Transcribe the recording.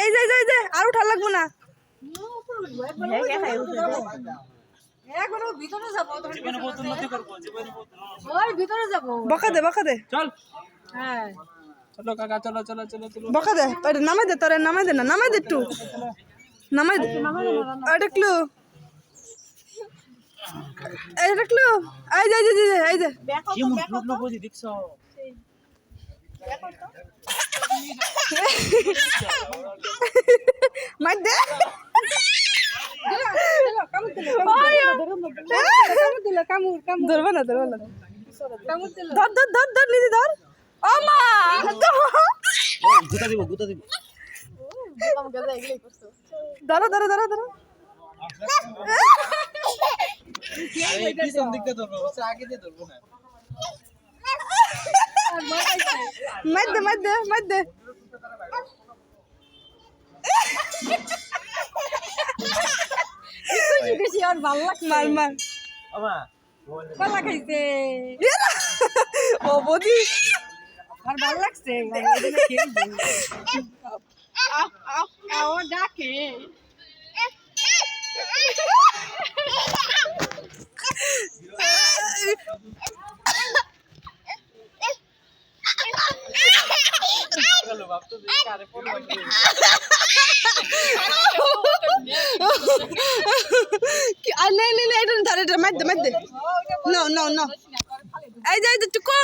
এই যে আর উঠা লাগবো না। বকা দে চল চলো কাকা চলো চলো চলো চলো বকা দে নামাই দে তোরে নামাই দে না নামাই দে একটু নামাই দে এটা ক্লু এটা ক্লু এই যে কি মুখ লোক বুঝি দেখছো মার দে ধরবা না ধর নিদি ধর ও মা গুতা দিব ধরো এই পিছন দিক দিয়ে ধরবো আগে দিয়ে ধরবো না মার দে আর ভাল লাগছে মার আমা কলা খাইছে ও বদি আর ভাল লাগছে ও ডাকে মার দে নো এই যে টুকু